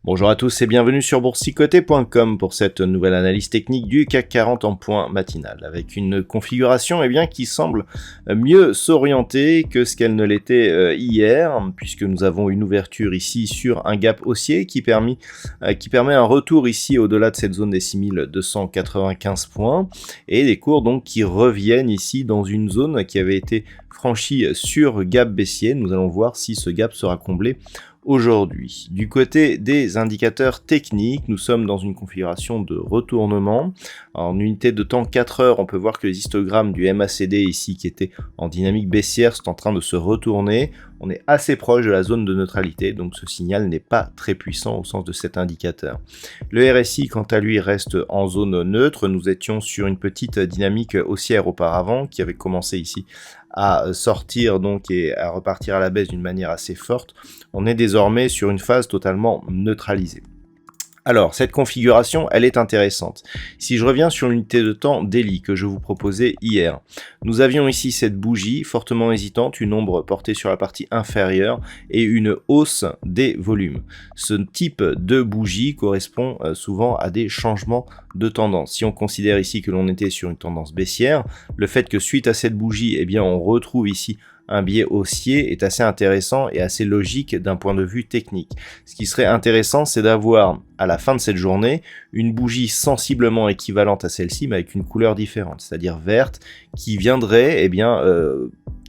Bonjour à tous et bienvenue sur boursicoté.com pour cette nouvelle analyse technique du CAC 40 en point matinal, avec une configuration qui semble mieux s'orienter que ce qu'elle ne l'était hier, puisque nous avons une ouverture ici sur un gap haussier qui permet un retour ici au-delà de cette zone des 6295 points, et des cours donc qui reviennent ici dans une zone qui avait été franchie sur gap baissier. Nous allons voir si ce gap sera comblé aujourd'hui. Du côté des indicateurs techniques, nous sommes dans une configuration de retournement. En unité de temps 4 heures, on peut voir que les histogrammes du MACD ici, qui était en dynamique baissière, sont en train de se retourner. On est assez proche de la zone de neutralité, donc ce signal n'est pas très puissant au sens de cet indicateur. Le RSI, quant à lui, reste en zone neutre. Nous étions sur une petite dynamique haussière auparavant, qui avait commencé ici à sortir donc et à repartir à la baisse d'une manière assez forte. On est désormais sur une phase totalement neutralisée. Alors, cette configuration, elle est intéressante. Si je reviens sur l'unité de temps daily que je vous proposais hier, nous avions ici cette bougie fortement hésitante, une ombre portée sur la partie inférieure et une hausse des volumes. Ce type de bougie correspond souvent à des changements de tendance. Si on considère ici que l'on était sur une tendance baissière, le fait que suite à cette bougie, on retrouve ici un biais haussier est assez intéressant et assez logique d'un point de vue technique. Ce qui serait intéressant, c'est d'avoir à la fin de cette journée une bougie sensiblement équivalente à celle-ci, mais avec une couleur différente, c'est-à-dire verte, qui viendrait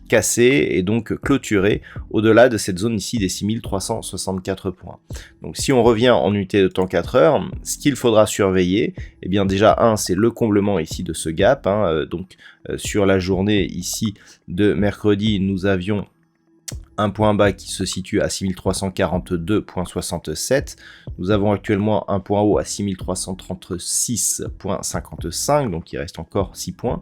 casser et donc clôturer au-delà de cette zone ici des 6364 points. Donc si on revient en unité de temps 4 heures, ce qu'il faudra surveiller, déjà c'est le comblement ici de ce gap, sur la journée ici de mercredi, nous avions un point bas qui se situe à 6342,67. Nous avons actuellement un point haut à 6336,55, donc il reste encore 6 points.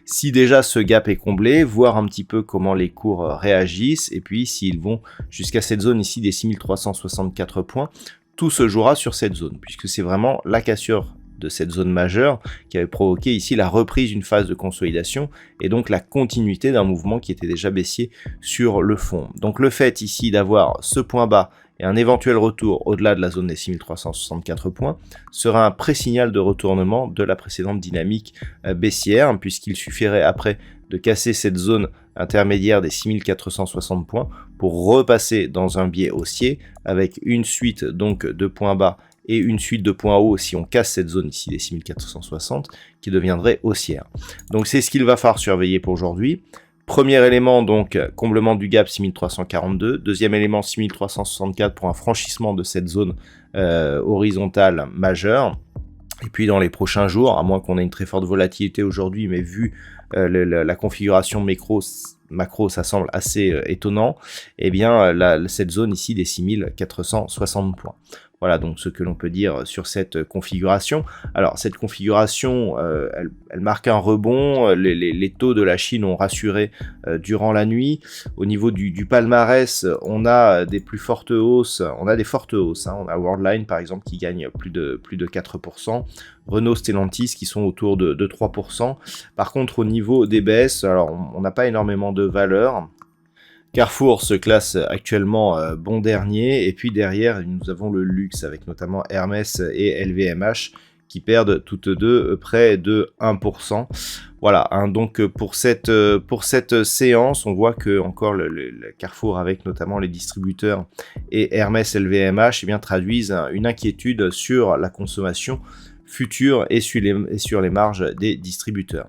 Si déjà ce gap est comblé, voir un petit peu comment les cours réagissent, et puis s'ils vont jusqu'à cette zone ici des 6364 points, tout se jouera sur cette zone, puisque c'est vraiment la cassure de cette zone majeure qui avait provoqué ici la reprise d'une phase de consolidation et donc la continuité d'un mouvement qui était déjà baissier sur le fond. Donc le fait ici d'avoir ce point bas et un éventuel retour au-delà de la zone des 6364 points sera un pré-signal de retournement de la précédente dynamique baissière, puisqu'il suffirait après de casser cette zone intermédiaire des 6460 points pour repasser dans un biais haussier avec une suite donc de points bas et une suite de points hauts si on casse cette zone ici des 6460 qui deviendrait haussière. Donc c'est ce qu'il va falloir surveiller pour aujourd'hui. Premier élément, donc comblement du gap 6342. Deuxième élément 6364 pour un franchissement de cette zone horizontale majeure. Et puis dans les prochains jours, à moins qu'on ait une très forte volatilité aujourd'hui, mais vu la configuration macro, ça semble assez étonnant, cette zone ici des 6460 points. Voilà donc ce que l'on peut dire sur cette configuration. Alors cette configuration, elle marque un rebond, les taux de la Chine ont rassuré durant la nuit. Au niveau du palmarès, on a des plus fortes hausses, on a des fortes hausses. On a Worldline par exemple qui gagne plus de 4%, Renault, Stellantis qui sont autour de 3%. Par contre au niveau des baisses, alors on n'a pas énormément de valeur. Carrefour se classe actuellement bon dernier, et puis derrière nous avons le luxe avec notamment Hermès et LVMH qui perdent toutes deux près de 1%. Voilà, donc pour cette séance, on voit que encore le Carrefour avec notamment les distributeurs et Hermès LVMH traduisent une inquiétude sur la consommation future et sur les marges des distributeurs.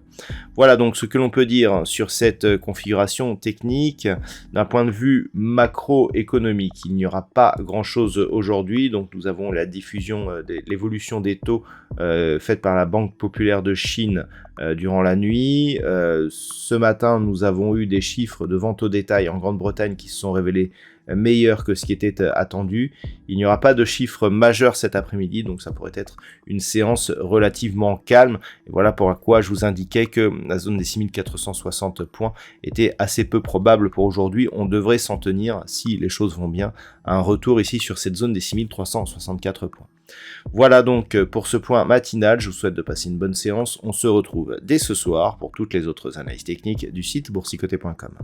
Voilà donc ce que l'on peut dire sur cette configuration technique. D'un point de vue macroéconomique, il n'y aura pas grand chose aujourd'hui. Donc nous avons la diffusion, l'évolution des taux faite par la Banque populaire de Chine durant la nuit. Ce matin, nous avons eu des chiffres de vente au détail en Grande-Bretagne qui se sont révélés meilleur que ce qui était attendu. Il n'y aura pas de chiffres majeurs cet après-midi, donc ça pourrait être une séance relativement calme. Et voilà pourquoi je vous indiquais que la zone des 6460 points était assez peu probable pour aujourd'hui. On devrait s'en tenir, si les choses vont bien, à un retour ici sur cette zone des 6364 points. Voilà donc pour ce point matinal, je vous souhaite de passer une bonne séance. On se retrouve dès ce soir pour toutes les autres analyses techniques du site boursicoté.com.